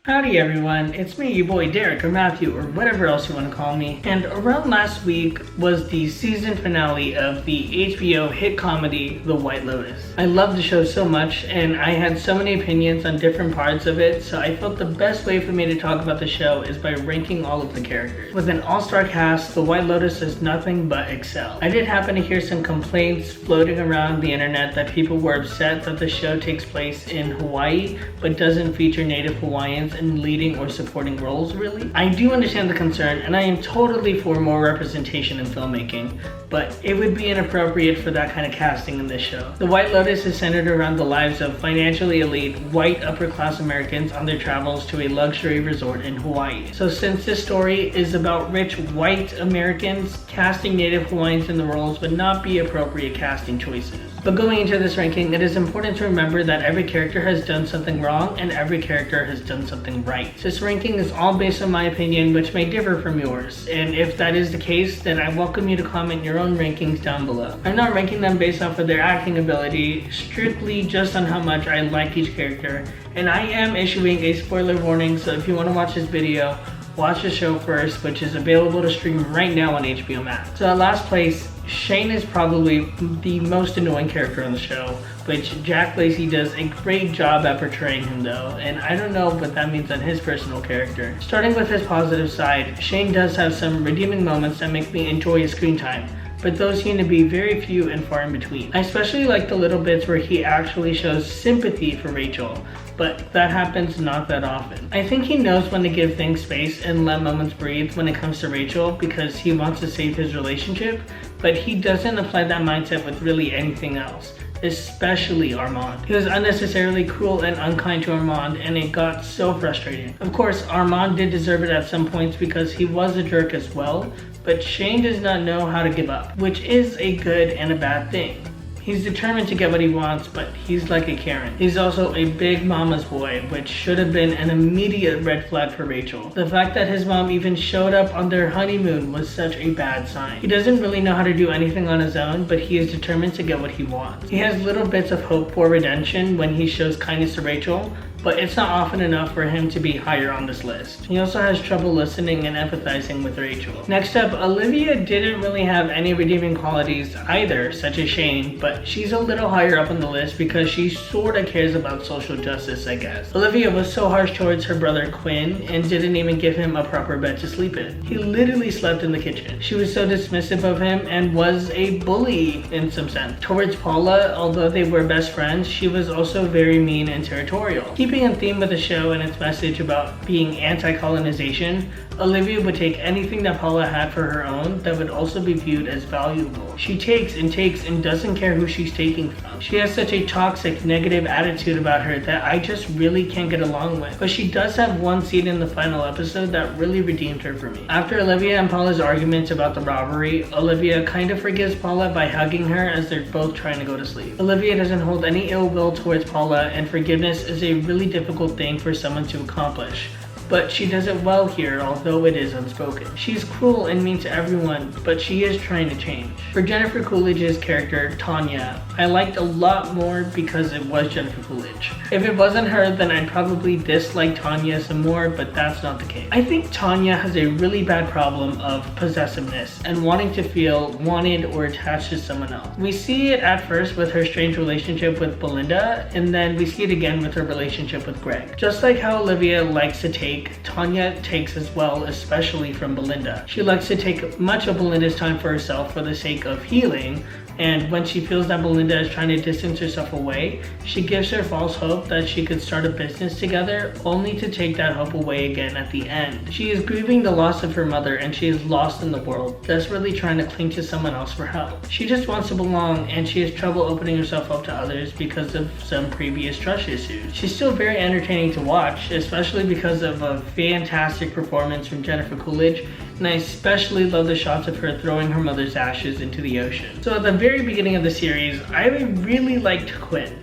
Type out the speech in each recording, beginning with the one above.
Howdy everyone, it's me, your boy Derek or Matthew or whatever else you want to call me. And around last week was the season finale of the HBO hit comedy, The White Lotus. I love the show so much and I had so many opinions on different parts of it, so I felt the best way for me to talk about the show is by ranking all of the characters. With an all-star cast, The White Lotus does nothing but excel. I did happen to hear some complaints floating around the internet that people were upset that the show takes place in Hawaii but doesn't feature native Hawaiians in leading or supporting roles, really. I do understand the concern and I am totally for more representation in filmmaking, but it would be inappropriate for that kind of casting in this show. The White Lotus is centered around the lives of financially elite white upper class Americans on their travels to a luxury resort in Hawaii. So since this story is about rich white Americans, casting native Hawaiians in the roles would not be appropriate casting choices. But going into this ranking, it is important to remember that every character has done something wrong and every character has done something right. This ranking is all based on my opinion, which may differ from yours. And if that is the case, then I welcome you to comment your own rankings down below. I'm not ranking them based off of their acting ability, strictly just on how much I like each character. And I am issuing a spoiler warning, so if you want to watch this video, watch the show first, which is available to stream right now on HBO Max. So at last place, Shane is probably the most annoying character on the show, which Jack Lacey does a great job at portraying him though, and I don't know what that means on his personal character. Starting with his positive side, Shane does have some redeeming moments that make me enjoy his screen time, but those seem to be very few and far in between. I especially like the little bits where he actually shows sympathy for Rachel, but that happens not that often. I think he knows when to give things space and let moments breathe when it comes to Rachel because he wants to save his relationship, but he doesn't apply that mindset with really anything else, especially Armand. He was unnecessarily cruel and unkind to Armand and it got so frustrating. Of course, Armand did deserve it at some points because he was a jerk as well, but Shane does not know how to give up, which is a good and a bad thing. He's determined to get what he wants, but he's like a Karen. He's also a big mama's boy, which should have been an immediate red flag for Rachel. The fact that his mom even showed up on their honeymoon was such a bad sign. He doesn't really know how to do anything on his own, but he is determined to get what he wants. He has little bits of hope for redemption when he shows kindness to Rachel, but it's not often enough for him to be higher on this list. He also has trouble listening and empathizing with Rachel. Next up, Olivia didn't really have any redeeming qualities either, such as Shane, but she's a little higher up on the list because she sorta cares about social justice, I guess. Olivia was so harsh towards her brother Quinn and didn't even give him a proper bed to sleep in. He literally slept in the kitchen. She was so dismissive of him and was a bully in some sense. Towards Paula, although they were best friends, she was also very mean and territorial. Keeping in theme with the show and its message about being anti-colonization, Olivia would take anything that Paula had for her own that would also be viewed as valuable. She takes and doesn't care who she's taking from. She has such a toxic, negative attitude about her that I just really can't get along with. But she does have one scene in the final episode that really redeemed her for me. After Olivia and Paula's arguments about the robbery, Olivia kind of forgives Paula by hugging her as they're both trying to go to sleep. Olivia doesn't hold any ill will towards Paula, and forgiveness is a really difficult thing for someone to accomplish. But she does it well here, although it is unspoken. She's cruel and mean to everyone, but she is trying to change. For Jennifer Coolidge's character, Tanya, I liked a lot more because it was Jennifer Coolidge. If it wasn't her, then I'd probably dislike Tanya some more, but that's not the case. I think Tanya has a really bad problem of possessiveness and wanting to feel wanted or attached to someone else. We see it at first with her strange relationship with Belinda, and then we see it again with her relationship with Greg. Just like how Olivia likes to take, Tanya takes as well, especially from Belinda. She likes to take much of Belinda's time for herself for the sake of healing, and when she feels that Belinda is trying to distance herself away, she gives her false hope that she could start a business together, only to take that hope away again at the end. She is grieving the loss of her mother and she is lost in the world, desperately trying to cling to someone else for help. She just wants to belong and she has trouble opening herself up to others because of some previous trust issues. She's still very entertaining to watch, especially because of a fantastic performance from Jennifer Coolidge, and I especially love the shots of her throwing her mother's ashes into the ocean. So at the very beginning of the series, I really liked Quinn.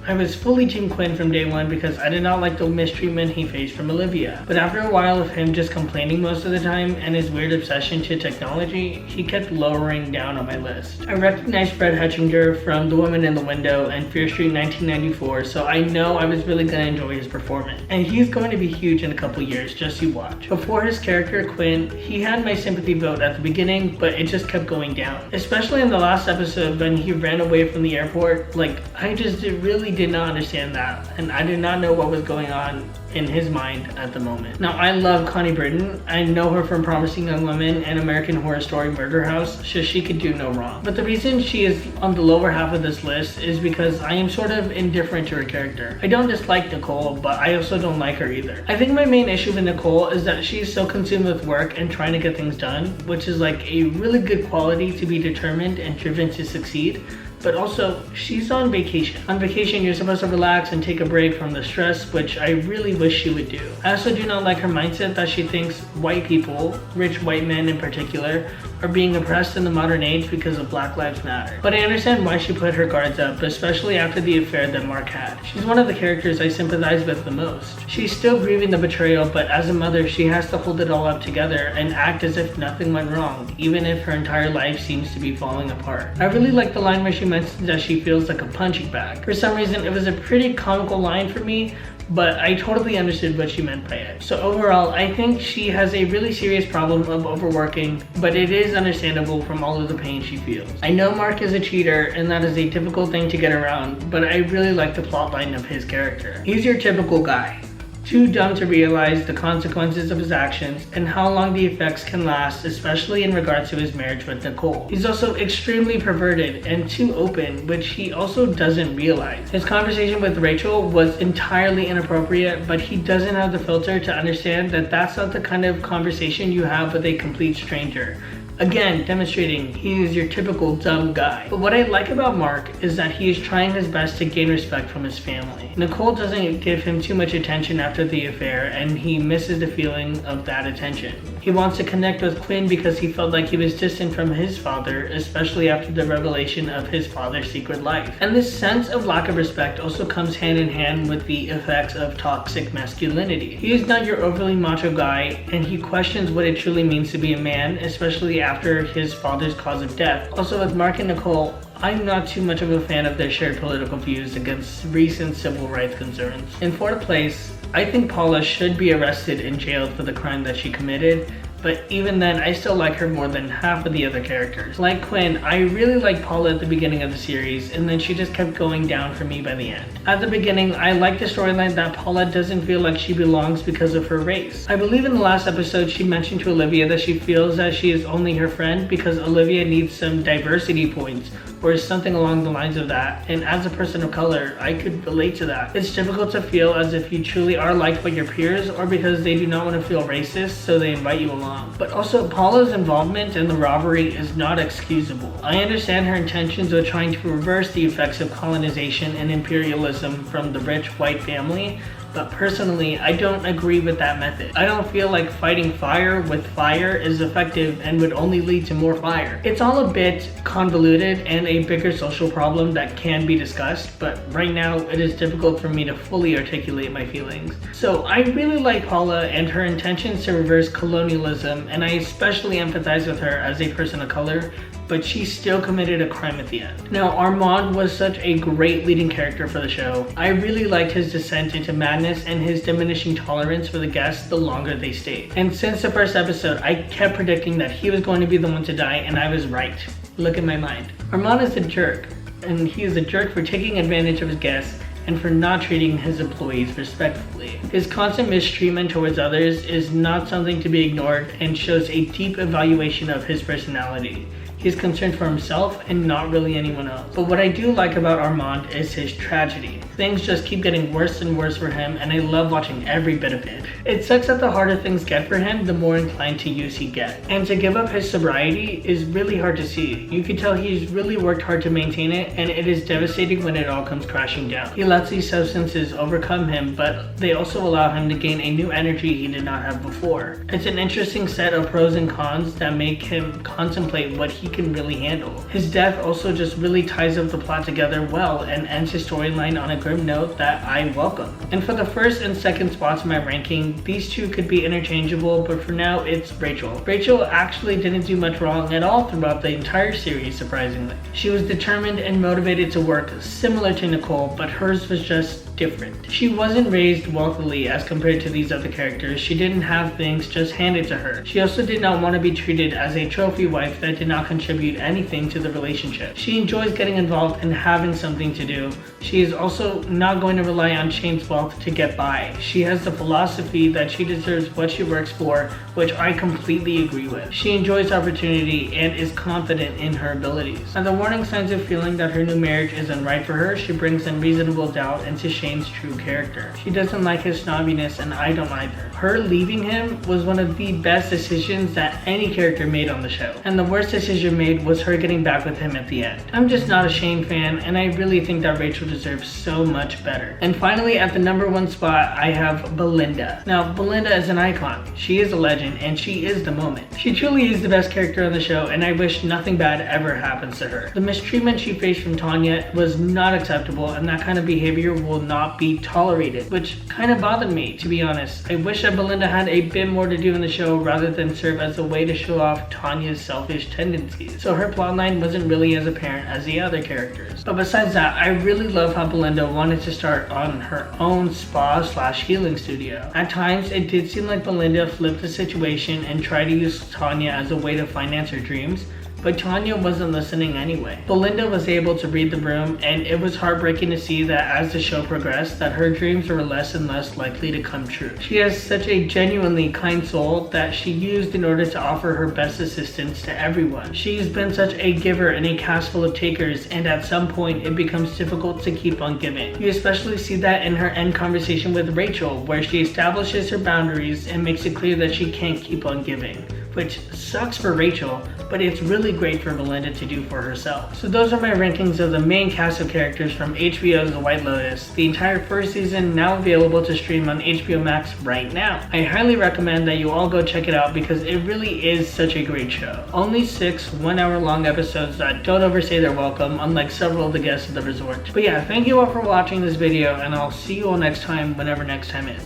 I was fully Team Quinn from day one because I did not like the mistreatment he faced from Olivia. But after a while of him just complaining most of the time and his weird obsession to technology, he kept lowering down on my list. I recognized Fred Hetchinger from The Woman in the Window and Fear Street 1994, so I know I was really going to enjoy his performance. And he's going to be huge in a couple years, just you watch. Before his character, Quinn, he had my sympathy vote at the beginning, but it just kept going down. Especially in the last episode when he ran away from the airport, I just really did not understand that, and I did not know what was going on in his mind at the moment. Now, I love Connie Britton. I know her from Promising Young Women and American Horror Story Murder House, so she could do no wrong. But the reason she is on the lower half of this list is because I am sort of indifferent to her character. I don't dislike Nicole, but I also don't like her either. I think my main issue with Nicole is that she's so consumed with work and trying to get things done, which is a really good quality to be determined and driven to succeed. But also, she's on vacation. On vacation, you're supposed to relax and take a break from the stress, which I really wish she would do. I also do not like her mindset that she thinks white people, rich white men in particular, are being oppressed in the modern age because of Black Lives Matter. But I understand why she put her guards up, especially after the affair that Mark had. She's one of the characters I sympathize with the most. She's still grieving the betrayal, but as a mother, she has to hold it all up together and act as if nothing went wrong, even if her entire life seems to be falling apart. I really like the line where she mentions that she feels like a punching bag. For some reason, it was a pretty comical line for me, but I totally understood what she meant by it. So overall, I think she has a really serious problem of overworking, but it is understandable from all of the pain she feels. I know Mark is a cheater, and that is a difficult thing to get around, but I really like the plotline of his character. He's your typical guy. Too dumb to realize the consequences of his actions and how long the effects can last, especially in regards to his marriage with Nicole. He's also extremely perverted and too open, which he also doesn't realize. His conversation with Rachel was entirely inappropriate, but he doesn't have the filter to understand that that's not the kind of conversation you have with a complete stranger. Again, demonstrating he is your typical dumb guy. But what I like about Mark is that he is trying his best to gain respect from his family. Nicole doesn't give him too much attention after the affair, and he misses the feeling of that attention. He wants to connect with Quinn because he felt like he was distant from his father, especially after the revelation of his father's secret life. And this sense of lack of respect also comes hand in hand with the effects of toxic masculinity. He is not your overly macho guy, and he questions what it truly means to be a man, especially after his father's cause of death. Also, with Mark and Nicole, I'm not too much of a fan of their shared political views against recent civil rights concerns. In fourth place, I think Paula should be arrested and jailed for the crime that she committed, but even then, I still like her more than half of the other characters. Like Quinn, I really liked Paula at the beginning of the series, and then she just kept going down for me by the end. At the beginning, I liked the storyline that Paula doesn't feel like she belongs because of her race. I believe in the last episode she mentioned to Olivia that she feels that she is only her friend because Olivia needs some diversity points, or something along the lines of that, and as a person of color, I could relate to that. It's difficult to feel as if you truly are liked by your peers, or because they do not want to feel racist, so they invite you along. But also, Paula's involvement in the robbery is not excusable. I understand her intentions of trying to reverse the effects of colonization and imperialism from the rich white family, but personally, I don't agree with that method. I don't feel like fighting fire with fire is effective and would only lead to more fire. It's all a bit convoluted and a bigger social problem that can be discussed, but right now it is difficult for me to fully articulate my feelings. So I really like Paula and her intentions to reverse colonialism, and I especially empathize with her as a person of color, but she still committed a crime at the end. Now, Armand was such a great leading character for the show. I really liked his descent into madness and his diminishing tolerance for the guests the longer they stayed. And since the first episode, I kept predicting that he was going to be the one to die, and I was right. Look at my mind. Armand is a jerk, and he is a jerk for taking advantage of his guests and for not treating his employees respectfully. His constant mistreatment towards others is not something to be ignored and shows a deep evaluation of his personality. He's concerned for himself and not really anyone else. But what I do like about Armand is his tragedy. Things just keep getting worse and worse for him, and I love watching every bit of it. It sucks that the harder things get for him, the more inclined to use he gets. And to give up his sobriety is really hard to see. You can tell he's really worked hard to maintain it, and it is devastating when it all comes crashing down. He lets these substances overcome him, but they also allow him to gain a new energy he did not have before. It's an interesting set of pros and cons that make him contemplate what he can really handle. His death also just really ties up the plot together well and ends his storyline on a great grim note that I welcome. And for the first and second spots in my ranking, these two could be interchangeable, but for now it's Rachel. Rachel actually didn't do much wrong at all throughout the entire series, surprisingly. She was determined and motivated to work similar to Nicole, but hers was just different. She wasn't raised wealthily as compared to these other characters. She didn't have things just handed to her. She also did not want to be treated as a trophy wife that did not contribute anything to the relationship. She enjoys getting involved and having something to do. She is also not going to rely on Shane's wealth to get by. She has the philosophy that she deserves what she works for, which I completely agree with. She enjoys opportunity and is confident in her abilities. And the warning signs of feeling that her new marriage isn't right for her, she brings in reasonable doubt into Shane's true character. She doesn't like his snobbiness, and I don't either. Her leaving him was one of the best decisions that any character made on the show, and the worst decision made was her getting back with him at the end. I'm just not a Shane fan, and I really think that Rachel deserves so much better. And finally, at the number 1 spot, I have Belinda. Now, Belinda is an icon. She is a legend, and she is the moment. She truly is the best character on the show, and I wish nothing bad ever happens to her. The mistreatment she faced from Tanya was not acceptable, and that kind of behavior will not be tolerated, which kind of bothered me, to be honest. I wish that Belinda had a bit more to do in the show rather than serve as a way to show off Tanya's selfish tendencies, so her plotline wasn't really as apparent as the other characters. But besides that, I really love how Belinda wanted to start on her own spa/healing studio. At times, it did seem like Belinda flipped the situation and tried to use Tanya as a way to finance her dreams, but Tanya wasn't listening anyway. Belinda was able to read the room, and it was heartbreaking to see that as the show progressed, that her dreams were less and less likely to come true. She has such a genuinely kind soul that she used in order to offer her best assistance to everyone. She's been such a giver in a cast full of takers, and at some point it becomes difficult to keep on giving. You especially see that in her end conversation with Rachel, where she establishes her boundaries and makes it clear that she can't keep on giving, which sucks for Rachel, but it's really great for Belinda to do for herself. So those are my rankings of the main cast of characters from HBO's The White Lotus. The entire first season now available to stream on HBO Max right now. I highly recommend that you all go check it out because it really is such a great show. Only 6 1-hour-long episodes that don't overstay their welcome, unlike several of the guests at the resort. But yeah, thank you all for watching this video, and I'll see you all next time, whenever next time is.